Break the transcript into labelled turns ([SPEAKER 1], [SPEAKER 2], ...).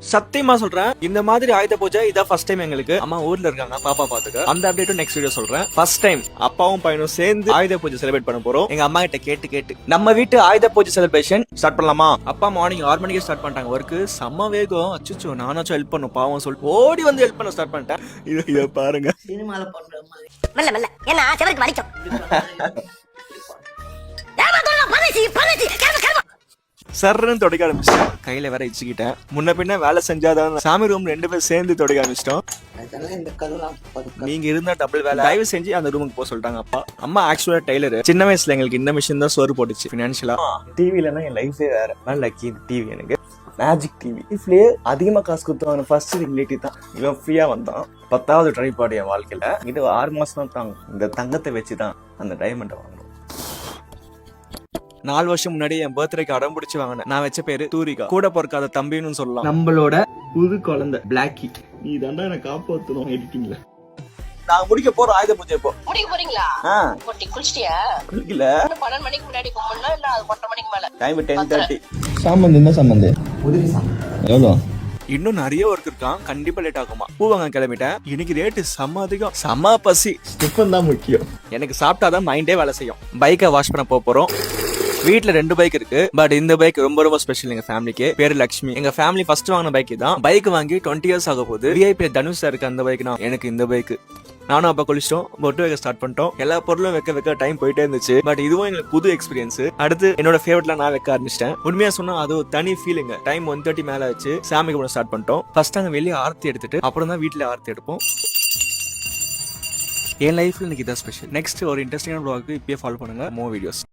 [SPEAKER 1] சத்தியமா சொல்றேன், இந்த மாதிரி ஆயுத பூஜை இதான் ஃபர்ஸ்ட் டைம் எங்களுக்கு. அம்மா ஊர்ல இருக்காங்க, பாப்பா பாத்துக்க. அந்த அப்டேட்டும் நெக்ஸ்ட் வீடியோ சொல்றேன். ஃபர்ஸ்ட் டைம் அப்பாவும் பையனும் சேர்ந்து ஆயுத பூஜை செலிப்ரேட் பண்ண போறோம். எங்க அம்மா கிட்ட கேட்டு நம்ம வீட்டு ஆயுத பூஜை செலிப்ரேஷன் ஸ்டார்ட் பண்ணலாமா? அப்பா மார்னிங் 6 மணிக்கு ஸ்டார்ட் பண்ணிட்டாங்க ஒர்க்கு. செம்ம வேகம். அச்சுச்சோ, நானாச்சும் ஹெல்ப் பண்ணும் பாவம் சொல்லிட்டு ஓடி வந்து ஹெல்ப் பண்ண ஸ்டார்ட் பண்ணிட்டேன். இத பாருங்க,
[SPEAKER 2] சினிமால பண்ற மாதிரி மெல்ல மெல்ல ஏன்னா செவருக்கு வலிக்கும்.
[SPEAKER 1] சர்ன்னு தொடக்க ஆரம்பிச்சிட்டேன். கையில வேற இச்சுக்கிட்டேன். முன்ன பின்ன வேலை செஞ்சாதான் சாமி ரூம் 2 பேர் சேர்ந்து தொடக்க ஆரம்பிச்சிட்டோம்.
[SPEAKER 2] இந்த கதவுலாம்
[SPEAKER 1] நீங்க இருந்தா டபுள் வேலை. தயவு செஞ்சு அந்த ரூமுக்கு போக சொல்லிட்டாங்க அப்பா. அம்மா ஆக்சுவலா டெய்லர். சின்ன வயசுல எங்களுக்கு இந்த மிஷின் தான் சோறு போட்டுச்சு. பினான்சியலா டிவிலனா என் லைஃபே வேற. நான் லக்கி டிவி எனக்கு மேஜிக் டிவி. லைஃப்லயே அதிகமா காசு கொடுத்தவங்க ஃபர்ஸ்ட் ரிலேட்டிவ் தான். இவன் ஃப்ரீயா வந்தான். 10வது ட்ரைபாடு என் வாழ்க்கையில. இது 6 மாசம் தான் தாங்க. இந்த தங்கத்தை வச்சுதான் அந்த டைமண்டை வாங்கணும். 4 வருஷம் முன்னாடி என் பர்த்டேக்கு அடம் பிடிச்சு வாங்கினேன். நான் வச்ச பேரு தூரிகா. கூட பொறுக்காத தம்பின்னு சொல்லலாம். நம்மளோட புது குழந்தை பிளாக்கி. நீ தாண்டா எனக்கு காப்பாத்தணும் எடிட்டிங்ல. நான் முடிக்க போற ஆயுத பூஜை இப்போ.
[SPEAKER 3] முடிக்க போறீங்களா? போட்டி குளிச்சிட்டியா?
[SPEAKER 1] குளிக்கல.
[SPEAKER 3] 12 மணிக்கு முன்னாடி கும்பிடணும் இல்ல அது 8 மணிக்கு மேல?
[SPEAKER 1] டைம் 10:30.
[SPEAKER 4] சாமந்த் என்ன சம்பந்தம்?
[SPEAKER 2] உதிரி சாமந்த்.
[SPEAKER 4] எவ்வளோ?
[SPEAKER 1] இன்னும் நிறைய ஒர்க் இருக்கான். கண்டிப்பா லேட் ஆகுமா? பூவாங்க கிளம்பிட்டேன். இன்னைக்கு ரேட்டு செம்ம அதிகம். செம்ம பசி. டிஃபன் தான் முக்கியம். எனக்கு சாப்பிட்டாதான் மைண்டே வேலை செய்யும். பைக்கை வாஷ் பண்ண போறோம். வீட்ல 2 பைக் இருக்கு. பட் இந்த பைக் ரொம்ப ரொம்ப ஸ்பெஷல் எங்க ஃபேமிலிக்கு. பேரு லட்சுமி. எங்க ஃபேமிலி ஃபர்ஸ்ட் வாங்கின பைக் தான். பைக் வாங்கி 20 இயர்ஸ் ஆக போகுது. விஐபி தனுஷ் இருக்கு அந்த பைக். எனக்கு இந்த பைக். நானும் அப்ப குளிச்சிட்டோம். பொட்டு வைக்க ஸ்டார்ட் பண்ணிட்டோம். எல்லா பொருளும் வைக்க டைம் போயிட்டே இருந்துச்சு. பட் இதுவும் எங்களுக்கு புது எக்ஸ்பீரியன்ஸ். அடுத்து என்னோட ஃபேவரட்லாம் நான் வைக்க ஆரம்பிச்சிட்டேன். உண்மையா சொன்னா அது ஒரு தனி ஃபீலிங். டைம் 1:30 மேல வச்சு சாமி கும்பிட ஸ்டார்ட் பண்ணிட்டோம். ஃபர்ஸ்ட் அங்க வெளியே ஆர்த்தி எடுத்துட்டு அப்புறம் தான் வீட்டுல ஆர்த்தி எடுப்போம். என் லைஃப்ல எனக்கு இதான் ஸ்பெஷல். நெக்ஸ்ட் ஒரு இன்ட்ரெஸ்டிங்கான வ்ளாக் இப்பயே ஃபாலோ பண்ணுங்க. More videos.